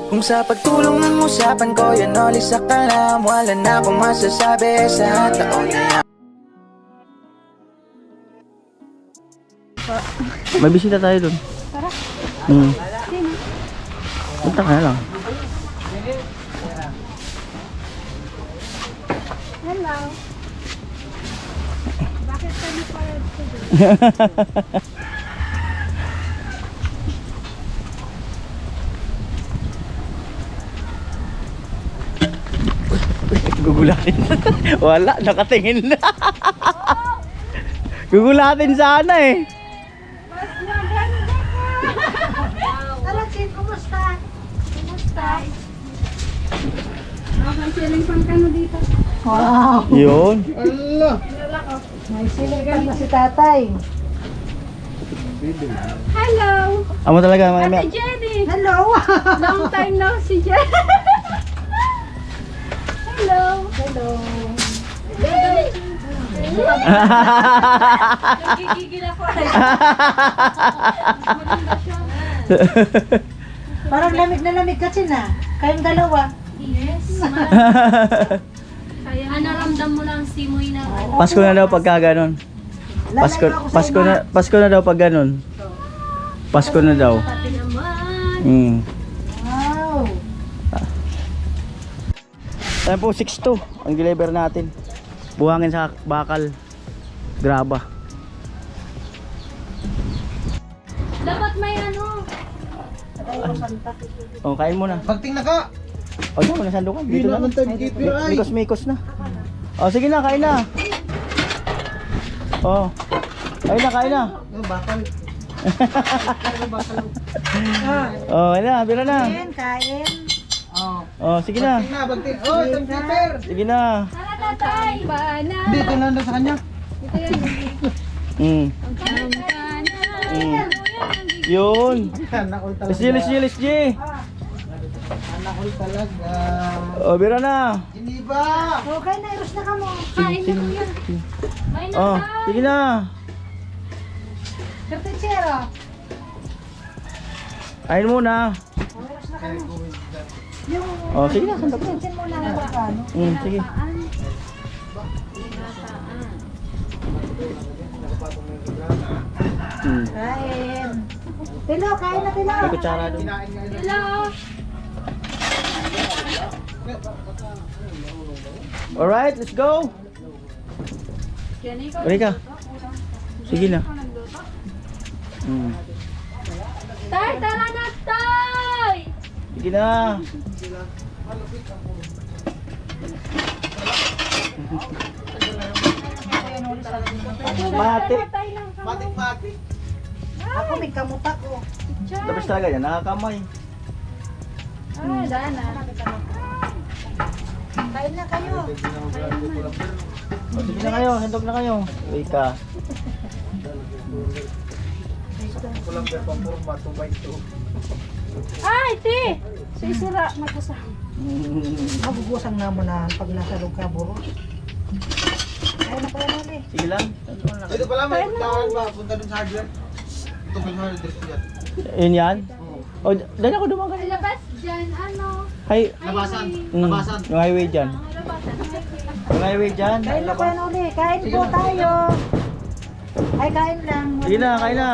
Kung sa pagtulong ng usapan ko yan oli sa kalam, wala na akong masasabi sa taon na yan. May bisita tayo dun. Tara. Punta ka na lang. Hello. Bakit kami pala dito? Gugulatin. Wala, nakatingin na. Gugulatin sana eh. Mas maganda ka! Tara, Chin, kumusta? Kumusta? May ceiling fan ka na dito. Wow! Yun. May ceiling fan na si tatay. Hello! Amo talaga, Ate Jenny! Hello! Long time no si Jenny. Hello! Hello! Nagigigil ako. Parang lamig na lamig ka, Chin, ah. Kayong dalawa. Yes. Ano ramdam mo lang simoy na Pasko na daw pagka ganon. Pasko na daw pag ganon. Pasko na daw. pati naman. Wow! Ayan po, 6-2 ang deliver natin. Buhangin sa bakal. Graba. Dapat may ano. O, kain mo na. Pagting na ka! O, dyan mo na sandukan. Dito na. ay! Mikos-mikos na. O, sige na, kain na. O, kain na, kain na. Bakal. O, kain na, bira na. Kain, kain. O, sige na. Pagting na, pagting. Oh, Tom Peter! Sige na. Tara tatay. Bana. Dito na sa kanya. Ito yan. Mm. Yun. Anak ko talaga. Lisji. Anak ko talaga. O, bira na. Hindi ba? Okay na, iros na ka mo. Kain na kuya. Kain na O, tayo. sige na. Kartitsero. Kain muna. Iros na ka mo. Yung O, sige na, sandok na. kitchen mo na ang magkano. Sige. Kain. Tilo, kain na, Tilo. May kutsara doon. Hello. Alright, let's go. Jenny ko. Balik ka. Sige na. Tay, tara na tay. Sige na. Mati. Matik-matik. Ako may kamuta ko. Tapos talaga yan, nakakamay. Dana. Kain na kayo. O, sige na kayo, handog na kayo. Uy ka. Kulang ka pang purma, 2x2. Ay, ti. Sisira magkusa. Mabubusang na mo na pag nasa loob ka, buro. Kain na pala ulit. Sige lang. Dito pala, may tawag ba? Punta dun sa hardware. Ito ba yung hardware yan? Yun yan? O, dali ako dumagan. Labas dyan, ano? Hay. Labasan. Mm, Labasan. yung highway dyan. Labasan. Yung highway dyan. Kain na pala ulit. Kain po tayo. Ay, kain lang. Sige na, kain na.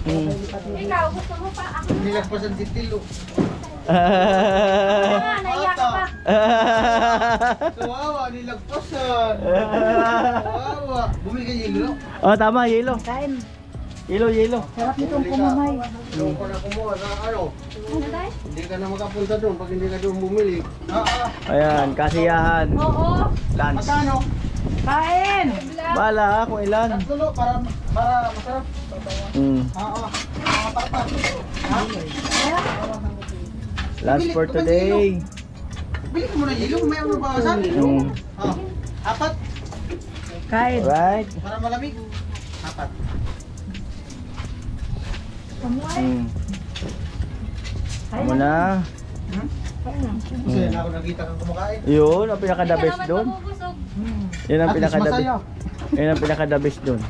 Ikaw, gusto mo pa? Ako Nilagpasan si Tilo. na, naiyak ka pa. Kawawa, nilagpasan. Kawawa. Bumili ka yelo. Oh, tama, yelo. Kain. Yelo. Sarap nitong pumamay. Yung ko na kumuha sa ano. Ano tayo? Hindi ka na makapunta doon pag hindi ka doon bumili. Ayan, kasiyahan. Oo. Lunch. Magkano? Kain! Bala ha, kung ilan. Tatlo para masarap. Oo. Matapat. Lunch for today. Bili ka muna yelo, may ano bawasan. Apat. Kain. Alright. Para malamig. Apat. Amo na. Kasi na ako nakita kang kumakain. Yun, ang pinaka-the best doon. Mabubusog. Yun ang At least pinaka-the masaya. best. Yun ang pinaka-the best doon.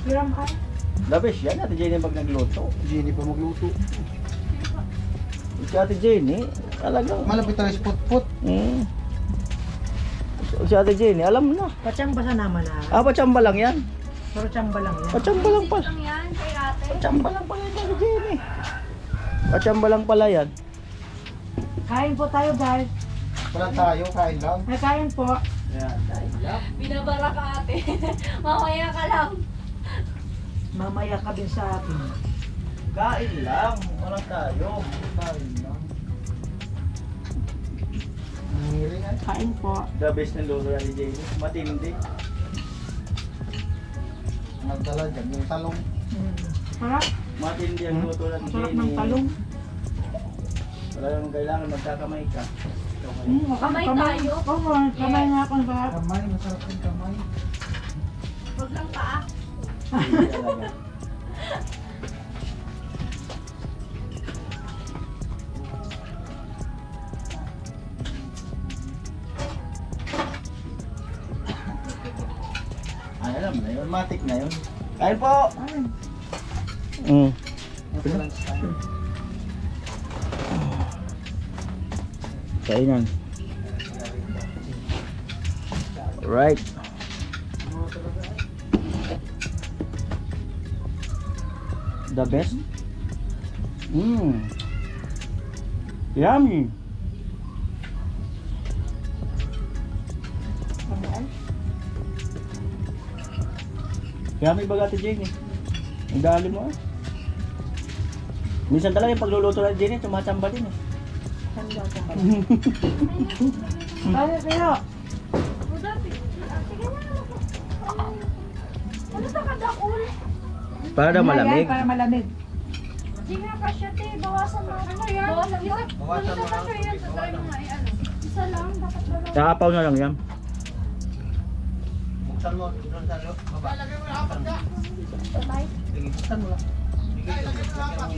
Hiram ka. The best yan, Ate Jenny pag nagluto. Jenny pa magluto. Si Ate Jenny, talagang... Malapit tayo sa put-put. Si Ate Jenny, alam mo na. Patsamba sa naman na. Patsamba lang yan. Pero tsamba lang yan. Patsamba lang pala. Lang yan kay ate. Patsamba lang pala yan, Ate Jenny. Patsamba lang pala yan. Kain po tayo guys. Wala tayo, kain lang. Ay, kain po. Binabara ka ate. Mamaya ka lang. Mamaya ka din sa akin. Kain lang. Wala tayo. Kain lang. Nangiring ay. Kain po. The best ng luto ni Ate Jenny. Matindi. Nagdala dyan yung talong. Sarap. Matindi ang luto ni Ate Ang sarap Jenny. ng talong. Talagang kailangan magkakamay ka. Kamay tayo. Oo, kamay nga akong sarap. Kamay, masarap yung kamay. Huwag lang paa. Talaga. Ay, alam na yun. Matik na yun. Kain po! Ito lang sa tayo. Kainan. Right. The best? Yummy. Yummy ba Ate Jenny? Ang dali mo Minsan talaga yung pagluluto ng Jenny, tumatamba din Kaya kayo. O dati. Sige na. Ano sa kadakul? Para daw malamig. Para malamig. Sige na kasya te. Bawasan mo. Ano yan? Bawasan mo. Bawasan mo. Kasya yan. Sa try mo nga eh. Ano? Isa lang. Dapat dalawa. Kakapaw na lang yan. Buksan mo. Doon sa loob. Baba. Sabay. Sige, buksan mo lang. Sige, lagyan mo apat.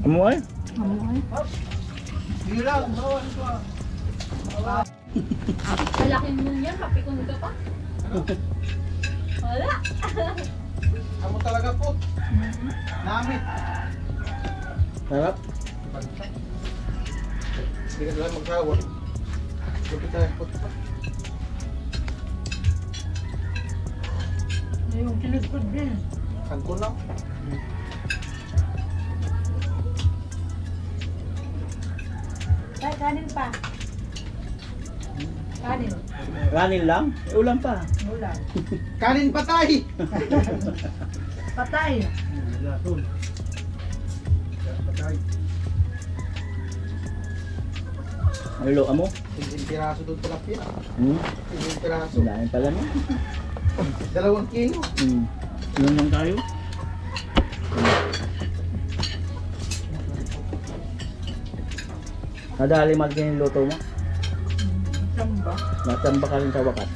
Amoy? Sige lang. Bawan ko. Kalakin mo yan. Kapikon ka pa. Wala. Amo talaga po. Namit. Sarap. Hindi ka lang magsawa. Lupit tayo put-put. Yung kilikod din. Sangko na. Ay, kanin pa. Kanin. Kanin lang? Ulam pa. Ulam. Kanin patay! Patay. Patay. Ano mo? 15 piraso doon tilapia. 15 piraso. Dahil pala mo. 2 kilo. Ilan lang tayo? Nadali magiging yung luto mo? Tsamba. Natamba ka rin sa wakas.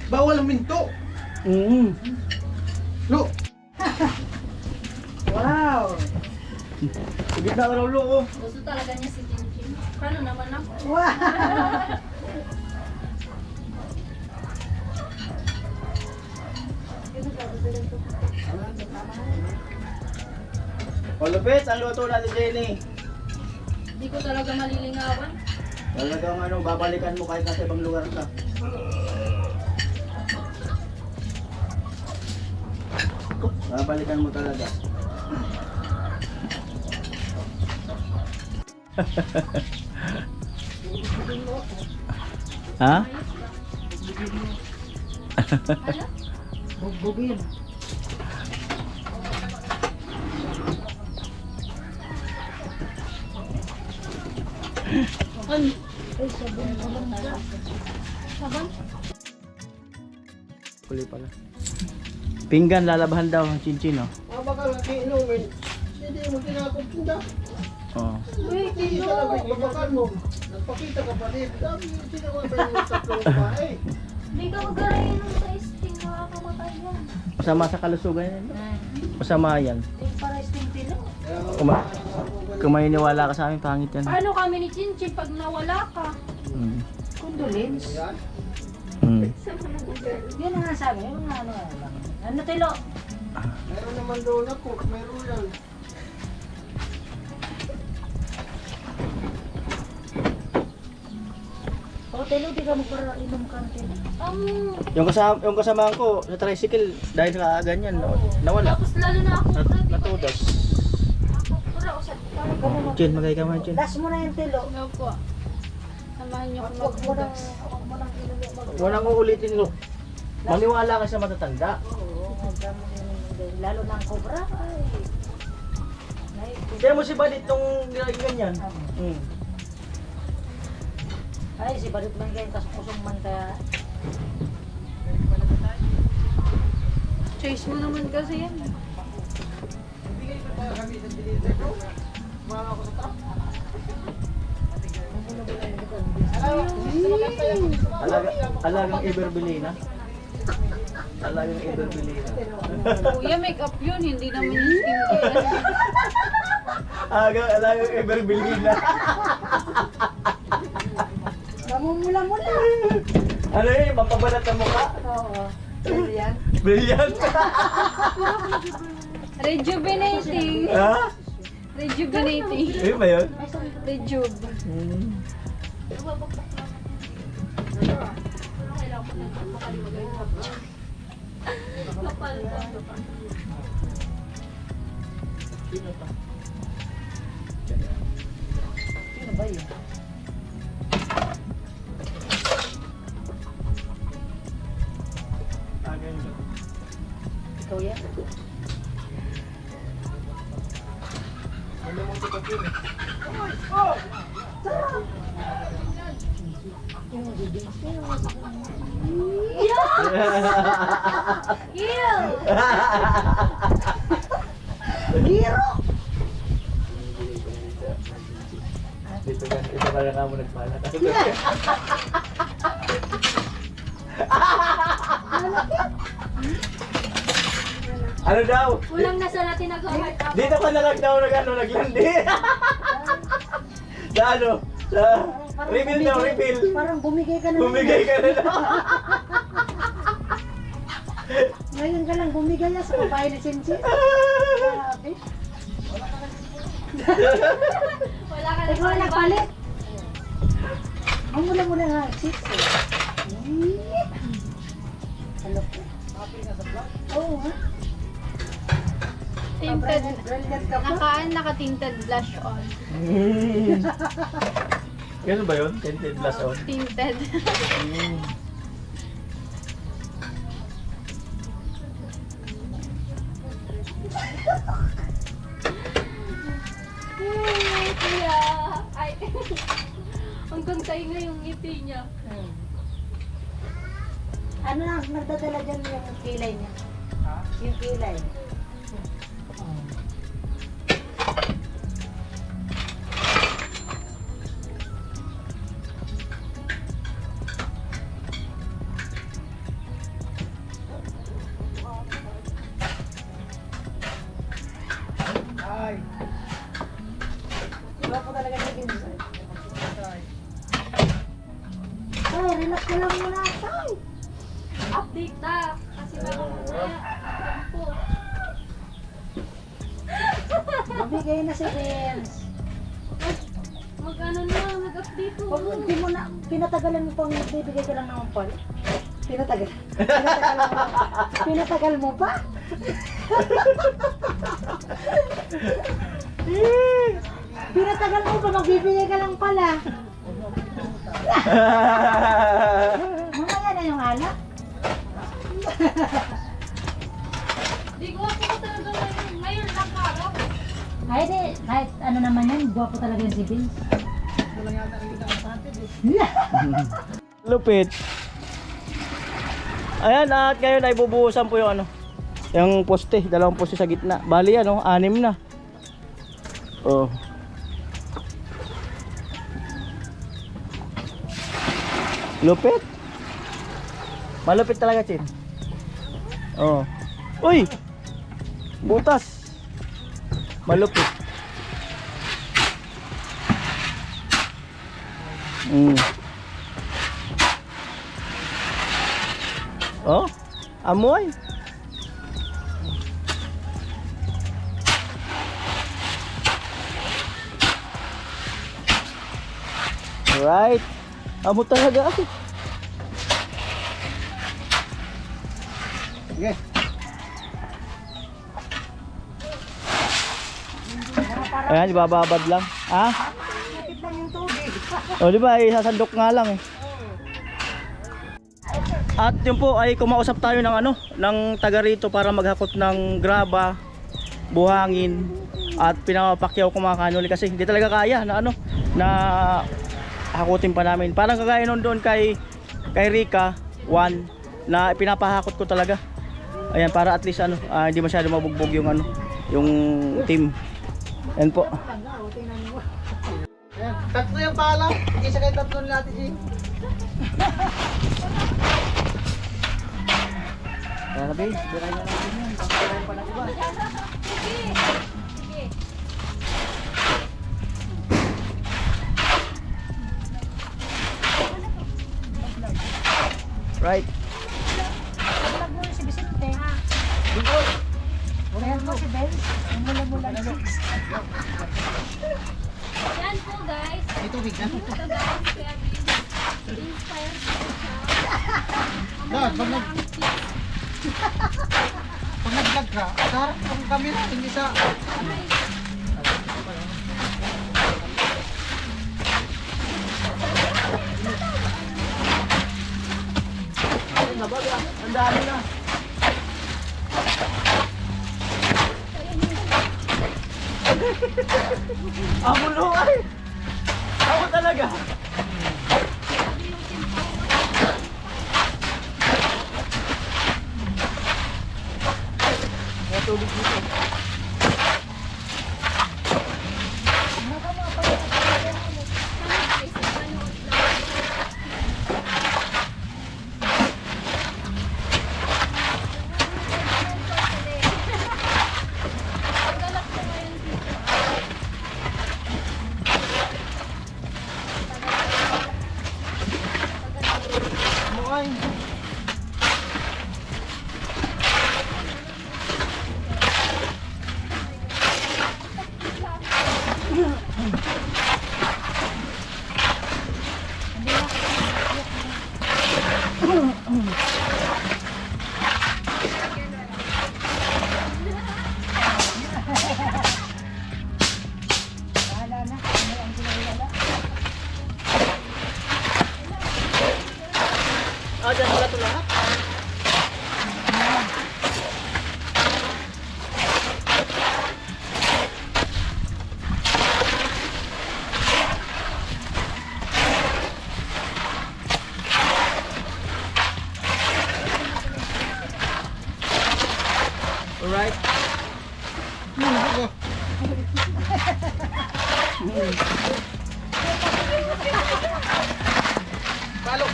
Bawal ang minto. Lo. Wow. Sige na ka ulo ko. Gusto talaga niya si Jinjin. Paano naman ako? Wow. Malupit ang luto natin, Jenny. Hindi ko talaga malilingawan. Talagang ano, babalikan mo kahit nasa ibang lugar ka. Babalikan mo talaga. Ha? Bugbugin. Ay, sabon. Sabon? Kuli pala. Pinggan lalabahan daw ang chinchin, oh. Baka lang kiinumin. Hindi mo tinakot tinda. Oh. Uy, Hindi ka lang babakan mo. Nagpakita ka pa rin. Dami yung tinawa pa yung tatlong babae. Hindi ka magarayin ng sa isa. Masama sa kalusugan yan. Masama yan. Yung pares ng tilo. Kung maniniwala ka sa amin, pangit yan. Paano kami ni Chinchin pag nawala ka? Mm. Condolence. Mm. Yun ang nga sabi. Yung ano. Ano tilo? Meron naman doon ako. Meron yan. O tilo, di ka mo para inom ka ng tilo. Yung kasamahan ko sa tricycle, dahil sa ganyan, nawala. Tapos lalo na ako. Natudas. Pura, usap. Parang ganun mo. Chin, magay ka man, Chin. Das mo na yung tilo. Ano po? Samahan niyo ako Huwag mo nang magbugas. inom yung Walang uulitin, no. Maniwala ka sa matatanda. Oo, huwag ka mo inom yung lalo na ang cobra. Ay. Kaya mo si Balit nung ganyan. Mm. Ay, si Balit man kayo kaskusong man kaya. Choice mo naman kasi yan. Alagang Iberbelina. Alagang Iberbelina. Kuya, make up yun. Hindi naman yung skincare. Alagang Iberbelina. Namumula-mula. Ano yun? Mapabalat ang mukha? Oo. Brilliant. Brilliant. Rejuvenating. Ha? Rejuvenating. Ayun ba yun? Rejub. Sino ba yun? Ikaw yan? Ew! Biro! Dito ka na nga mo nagpala. Ano daw? Walang nasa natin nag-heart up. Dito ka na lang daw naglandi. Sa ano? Sa reveal daw, reveal. Parang bumigay ka na. Bumigay ka na daw. Ngayon ka lang bumigay na sa babae ni Chinchi. Grabe. Wala ka Ikaw na nagpalit. Ang mula-mula nga, chicks eh. Ano po? Oo nga. Tinted. Brilliant ka pa. Naka-tinted blush on. Ganun ba yun? Tinted glass on? Tinted. Kuya. Ay. Hanggang tayo nga yung ngiti niya. Ano na, nagdadala dyan yung kilay niya? Yung kilay. Ay. Diba po talaga na ginsan? Ay, relax ka lang muna, tay. Update na. Kasi baka mamaya. Po. Mabigay na si Vince. Mag-ano na, mag-update mo. Huwag hindi mo na, pinatagalan mo pang bibigay ka lang ng umpal. Pinatagal. Pinatagal mo pa? Pinatagal mo pa, magbibigay ka lang pala. Mamaya na yung alak. Di ko ako talaga ngayon. Ngayon lang araw. Kahit kahit ano naman yan, gwapo talaga yung si Vince. Lupit. Ayan, at ngayon ay bubuhusan po yung ano, yung poste, dalawang poste sa gitna. Bali ano, 6 na. Oh. Lupit. Malupit talaga, Chin. Oh. Uy! Butas. Malupit. Oh, amoy. Right. Amo talaga ako. Sige. Ayan, ibababad lang. Ha? Kapit lang yung tubig. O, di ba? Isasandok nga lang eh. At yun po ay kumausap tayo ng ano, ng taga rito para maghakot ng graba, buhangin at pinapakyaw ko mga kanuli kasi hindi talaga kaya na ano, na hakutin pa namin. Parang kagaya nun doon kay Rika 1 na pinapahakot ko talaga. Ayan, para at least ano, hindi masyado mabugbog yung ano, yung team. Yan po. Ayan, tatlo yung pala. Isa kayo tatlo natin, Jing. Ayan na, babe. Birahin na natin yun. Birahin pa ng iba. Sige. Right. Vlog mo si Vicente. Vlog mo si Benz. Mula-mula. Yan po guys. May tubig na. Ito guys. Kaya inspired po siya. Dad, pag nag-vlog ka, sa harap ang camera, hindi sa... Ang dami na. Amo no ay. Ako talaga. May tubig dito. Mukay. Bahala na. Ano ang ginagawa? Dyan pala ito lahat. Alright. Palo.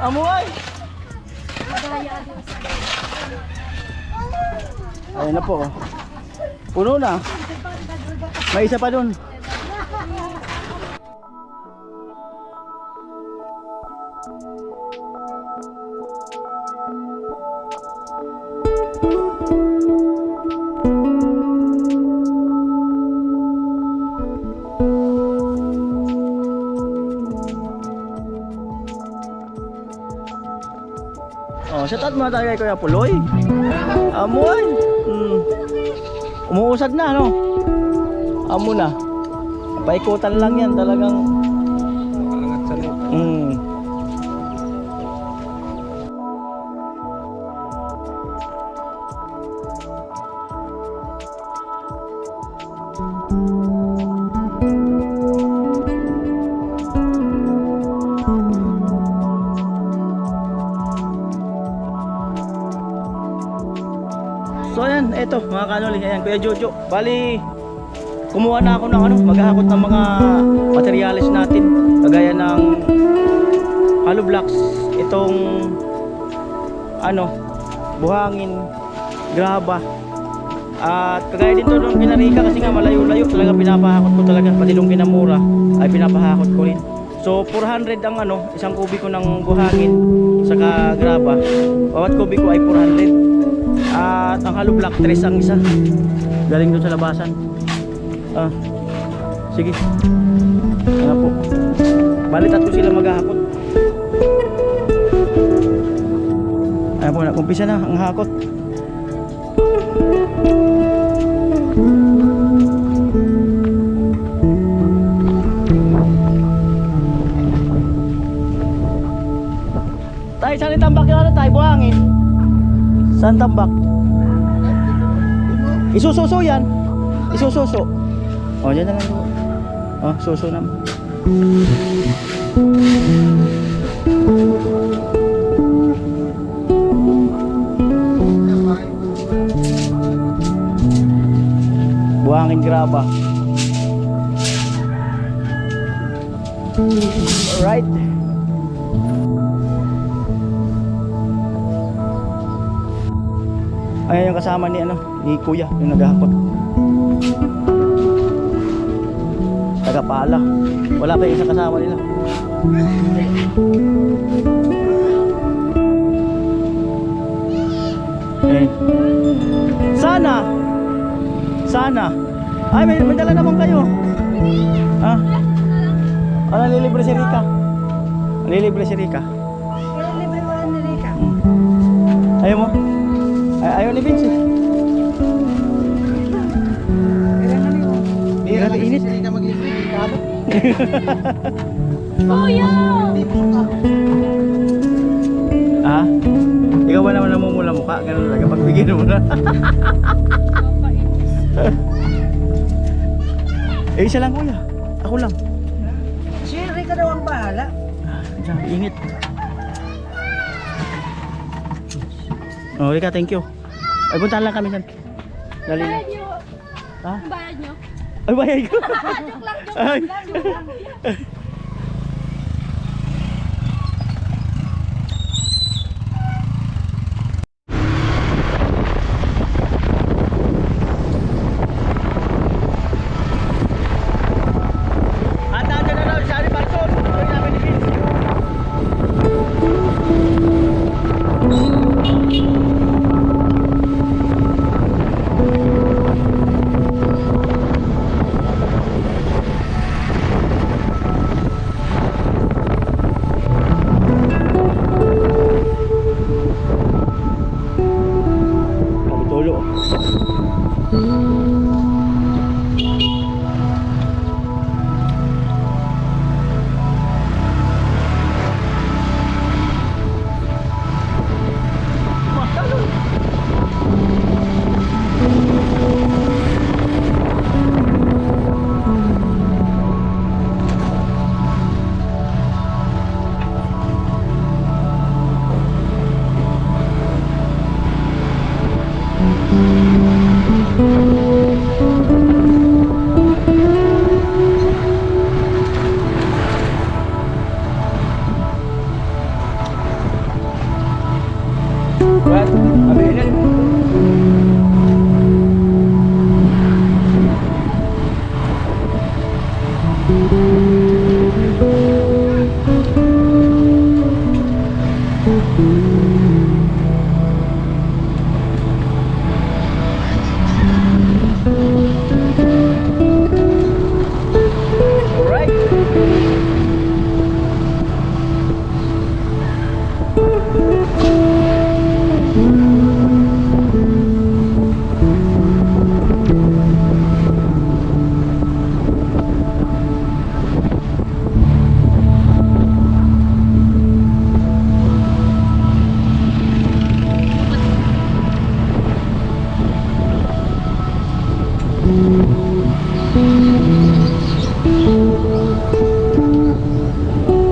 Amoy! Ayun na po. Puno na. May isa pa dun. Shout out muna tayo kay Kuya Puloy. Amoy. Umuusad na no. Amo na. Paikutan lang yan talagang. Angat sa loob. So ayan, eto mga kanoli, ayan Kuya Jojo. Bali, kumuha na ako ng ano, maghahakot ng mga materyales natin. Kagaya ng hollow blocks, itong ano, buhangin, graba. At kagaya din to nung kinarika kasi nga malayo-layo talaga, pinapahakot ko talaga, pati nung kinamura ay pinapahakot ko rin. So 400 ang ano, isang kubiko ng buhangin saka graba. Bawat kubiko ay 400. At ang hollow block 3 ang isa. Galing doon sa labasan. Sige. Ano po. Bali tatlo sila maghahakot. Ayan po, nakumpisa na ang hakot. Tay, saan itambak yung ano tay? Buhangin? Saan tambak? Isususo yan. Isususo. O, dyan na lang. O, suso naman. Buhangin graba. Alright. Ayan yung kasama ni ano, ni Kuya, yung naghahakot. Tagapala. Wala pa yung isang kasama nila. Eh. Sana. Ay, may dala naman kayo. Ha? Nalilibre si Rika. Nalilibre si Rika. Libre mo ni Rika. Ayaw mo? Ayaw ni Vince. Kailangan niyo. Bira Grabe, init. Hindi ka mag-libre ng kado. Kuya! Ah? Ikaw ba naman namumula mukha? Ganun talaga pagbigyan mo na. Isa lang kuya. Ako lang. Si Rika daw ang bahala. Grabe, init. Oh, Rika, thank you. Ay, puntahan lang kami san. Dali na. Bayad nyo. Ha? Bayad nyo. Ay, bayay ko. Ay. Joke lang. At nandiyan na daw si Ari Parson. Tuloy namin ni Vince. Kapitulo. What? Abinin. Alright.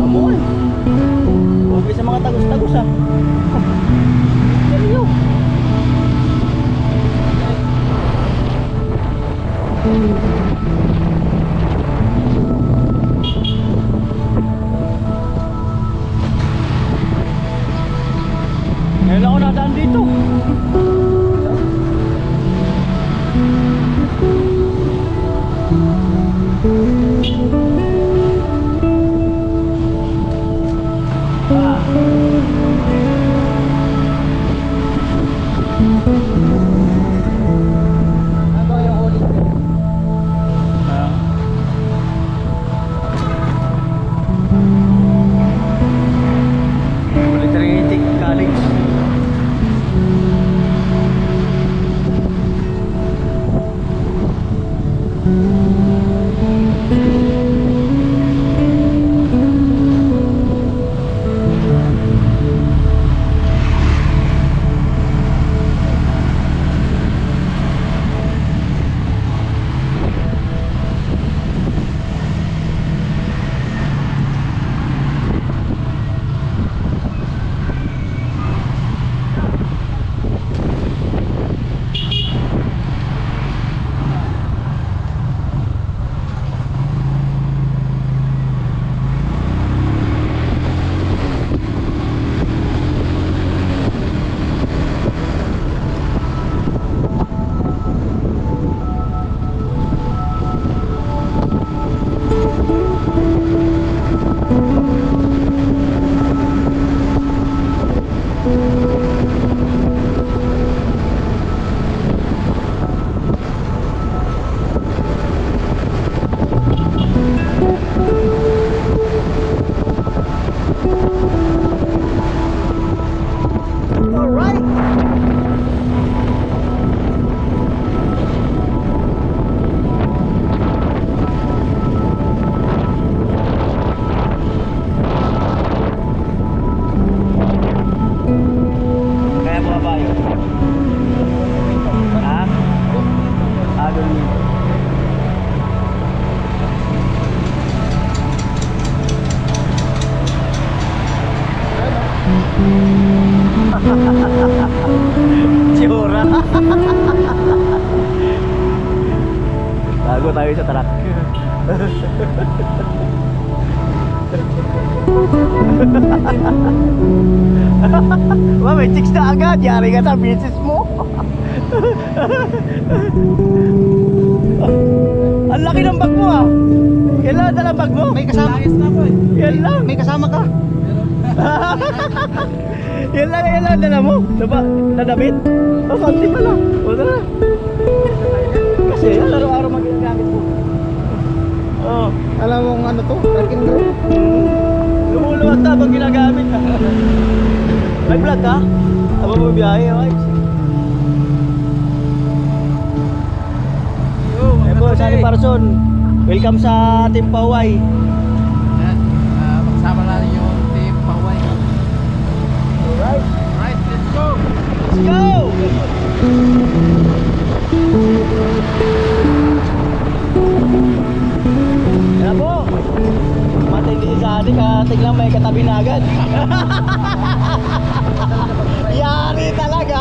Amoy. Huwag sa mga tagos-tagos ah. Seryo. Tago tayo sa truck. May chicks na agad. Yari ka sa business mo. Ang laki ng bag mo ah. Yan lang dala bag mo. May kasama. Yan lang. May kasama ka. Yan lang dala mo. Diba? Nadamit? O, konti pa lang. O, tara. Kasi yan, araw-araw magagamit mo. Oo. Alam mo kung ano to? Rock and roll. Lumuluwag na pag ginagamit ka. May vlog ka? Aba mo biyahe, okay? Eh po, Sunny Parson. Welcome sa Team Paway. Magsama natin yung team Paway. Alright. Right, let's go! Let's go! Yan po. Matindi si Sunny, karating lang may katabi na agad. Yari talaga.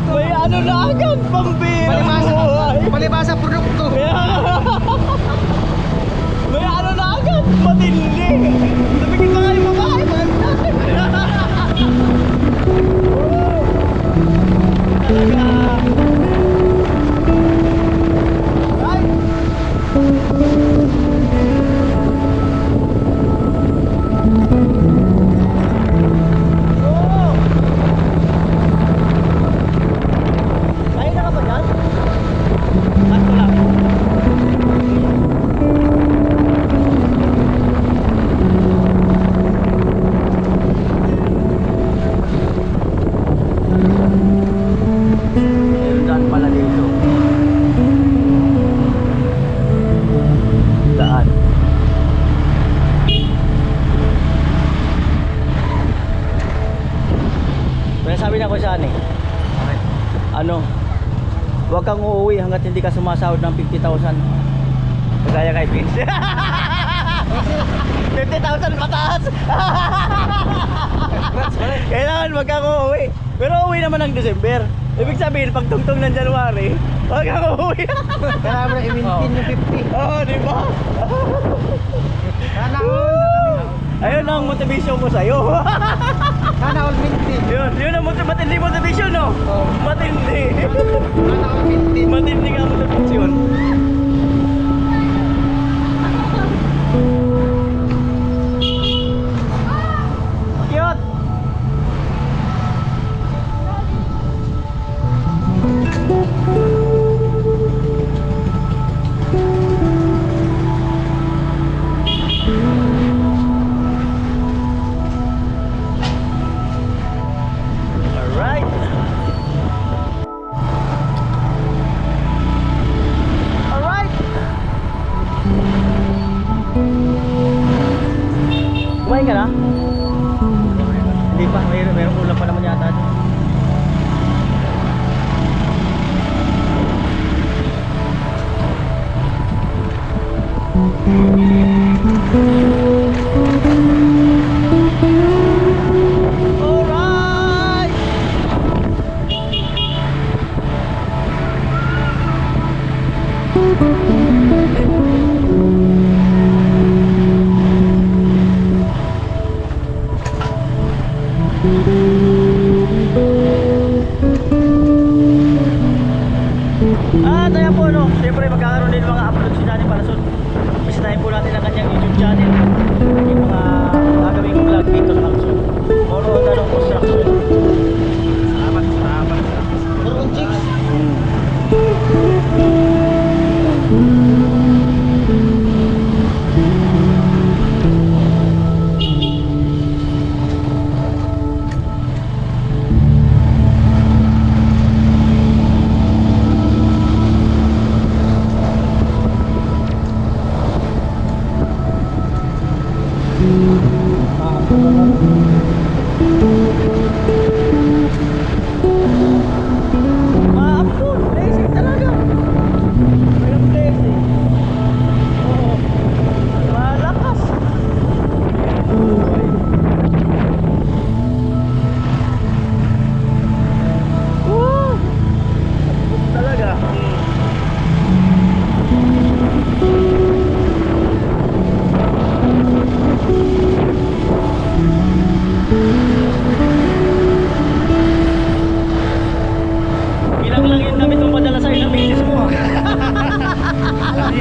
May ano na agad, pambira. Palibasa produkto. May ano na agad, matindi. Nabigyan ka nga yung babae. Talaga. Right? Oo. Kaya na ka ba dyan? Sakto lang. Meron daan pala dito. Daan. Pero sabi na ko siya ano, huwag kang uuwi hanggat hindi ka sumasahod ng 50,000. Kagaya kay Vince. 50,000 pataas. Kailangan wag kang uuwi. Pero uuwi naman ng December. Ibig sabihin, pag tungtong ng January, wag kang uuwi. Kailangan mo na i-maintain yung 50. Oo, di ba? Sana all. Ayun ang motivation ko sa'yo. Sana all maintain. Yun ang matindi motivation, no? Oo. Matindi. Sana all maintain. Matindi nga motivation. Cute! Alright. Alright. Kumain ka na? Hindi pa, mayroong ulam pa naman yata. Alright. At ayan po, no, siyempre magkakaroon din mga upload si Sunny Parson. Bisitahin po natin ang kanyang YouTube channel. Yung mga gagawing vlog dito sa Kalsyon. Moro na ng construction. Salamat. Meron chicks.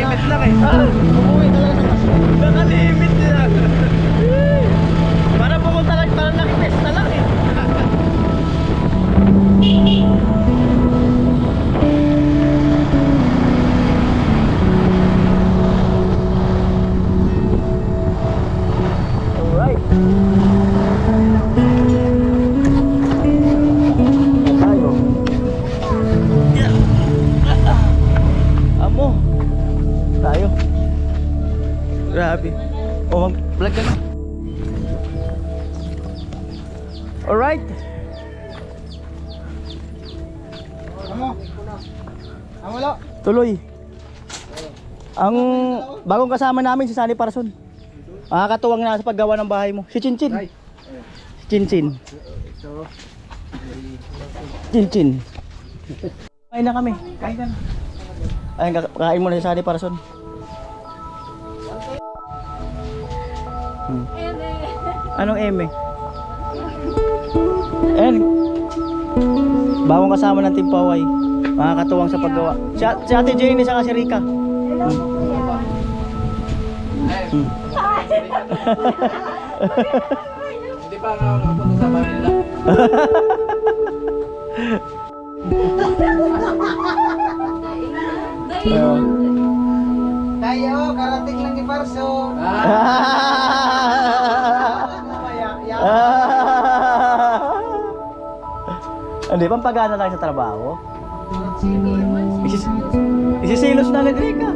Nakalimit lang eh. Umuwi talaga sa bus. Nakalimit nila. Para pumunta lang, parang nakipesta lang eh. Alright. Tayo. Amo. Tayo. Grabe. Oh, mag-vlog ka na. Alright. Amo. Wala. Tuloy. Ang bagong kasama namin si Sunny Parason. Makakatuwang na sa paggawa ng bahay mo. Si Chinchin. Si Chinchin. Chinchin. Kain na kami. Kain na. Ayun, kain mo na si Sunny Parason. Anong eme? Ayan. Bagong kasama ng Team Paway. Makakatuwang sa paggawa. Si Ate Jenny sa si Rika. Hindi pa nga nakapunta sa Manila. Tayo, karating lang ni Parso. Hindi, pampagana lang sa trabaho. Isisilos na agad Rika.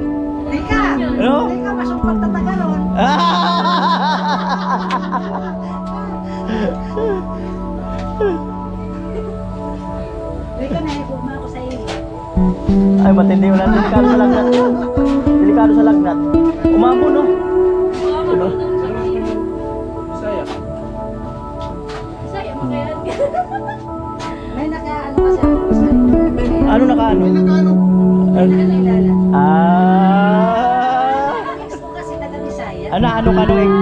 Rika! Ano? Rika, masumpag tatagaron. Rika, naipog mo ako sa iyo. Ay, matindi mo lang. Delikado sa lagnat. Delikado sa lagnat. Umambo, no? Bisaya. Saya, makayaran ka. May nakaano kasi ako sa iyo. Ano nakaano? Nagano? May nakalilala. Ah! Ex ko kasi taga Bisaya. Ano ka nung ex?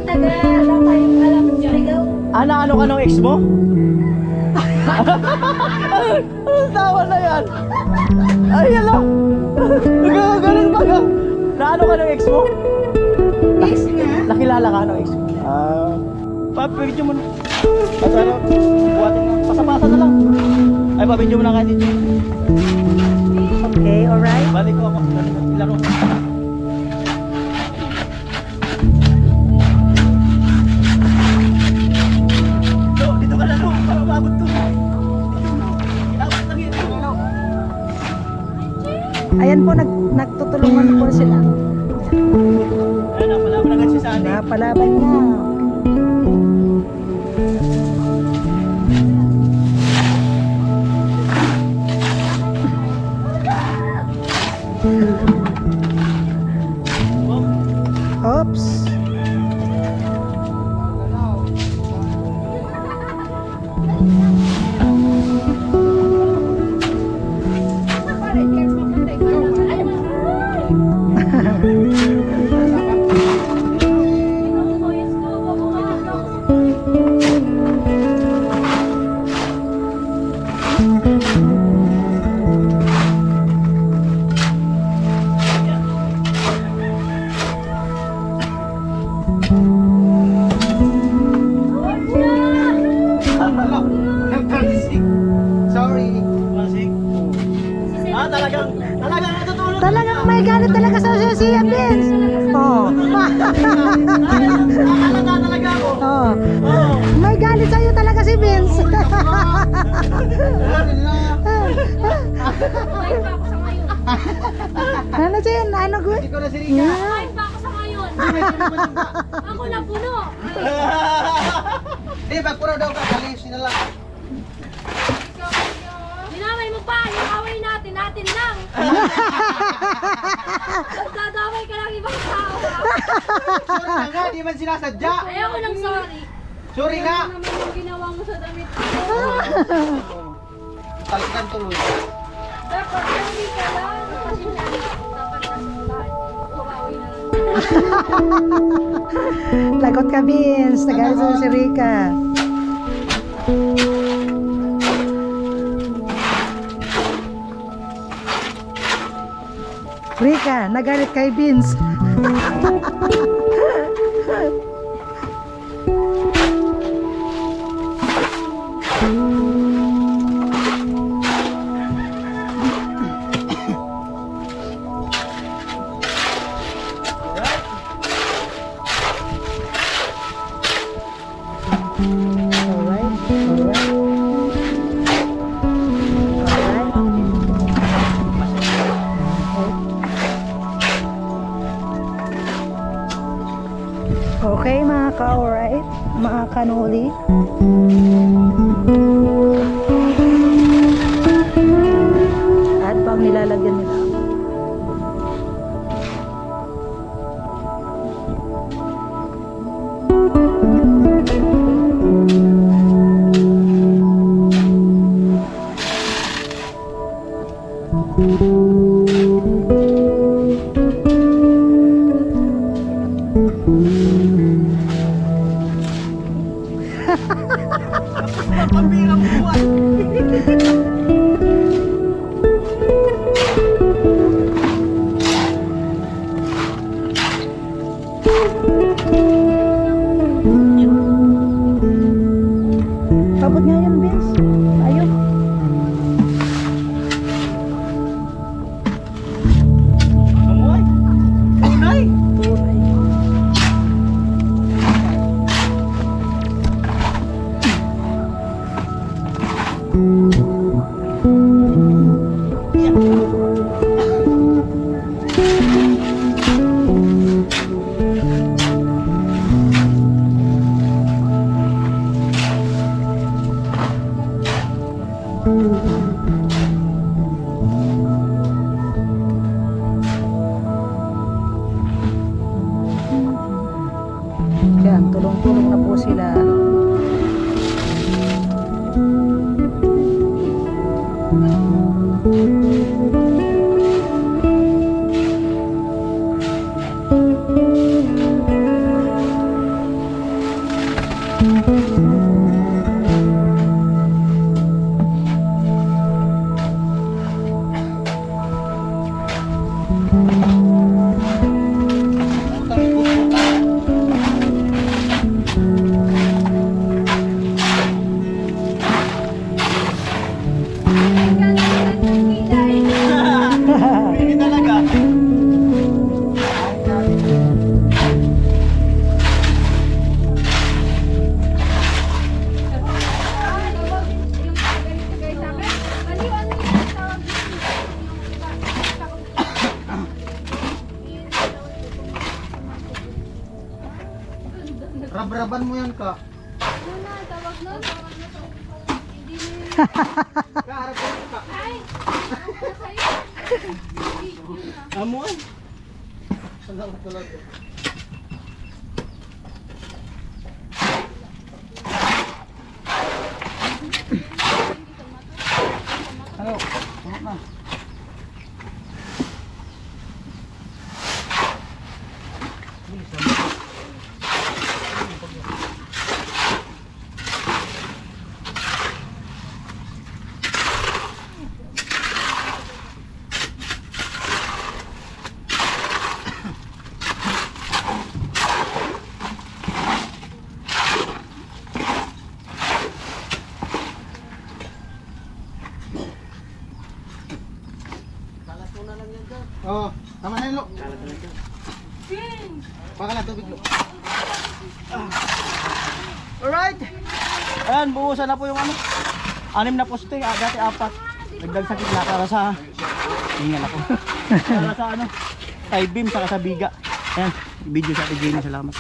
Taga, lang tayong alam ng Jarigaw. Ano ka nung ex mo? Tawa na yan. Ay, hello. Ganun ba ka? Ano ka nung ex mo? Ex nga. Nakilala ka nung ex mo? Ah. Papicture mo na. At ano, buhatin mo. Pasa-pasa na lang. Ay, papicture mo na kayo dito. Okay, alright. Balik ko ako. Ilaro ko. Dito ka na no. Para umabot to. Inabot lang yun. Ayan po, nagtutulungan po sila. Ayan na, malaman agad si Sunny. Napalaban niya. Oops. Sorry. Ah, talagang natutulog. Talagang may galit talaga sa si Vince. Oh. Nakalata talaga ako. Oh. Oo. May galit sa'yo talaga si Vince. Kumain pa ako sa ngayon. Ano siya? Ano ko? Hindi ko na si Rika. Kumain pa ako sa ngayon. Ako na puno. Di, pagpura daw ka. Kalis na lang. Dinamay mo pa. Yung away natin lang. Dadamay ka lang ibang tao. Sorry na nga, di man sinasadya. Ayoko ng sorry. Sorry nga. Ano naman yung ginawa mo sa damit ko? Talagang tuloy. Dapat hindi ka lang. Kasi dapat nasa bahay. Umawi na lang. Lagot ka, Vince. Nagalit sa'yo si Rika. Rika, nagalit kay Vince. Alright, alright. Okay mga ka-alright, mga kanuli. At pang nilalagyan nila. Pambirang buwan. Pabot nga yan, Vince. Ayun. Amoy. Tunay. Tunay. Yan, tulong-tulong na po sila. Hindi talaga. Rab-raban mo yan ka. Kaharap ko ka. Amoy. Salamat talaga. Ano? Ano na? Oo, tama na yun, Lo. Pakalat tubig, Lo. Alright. Ayan, buusan na po yung ano. 6 na poste, dati 4. Nagdag sa kitla para sa hingal ako. Para sa ano, tie beam saka sa biga. Ayan, video sa atin, Jenny, salamat.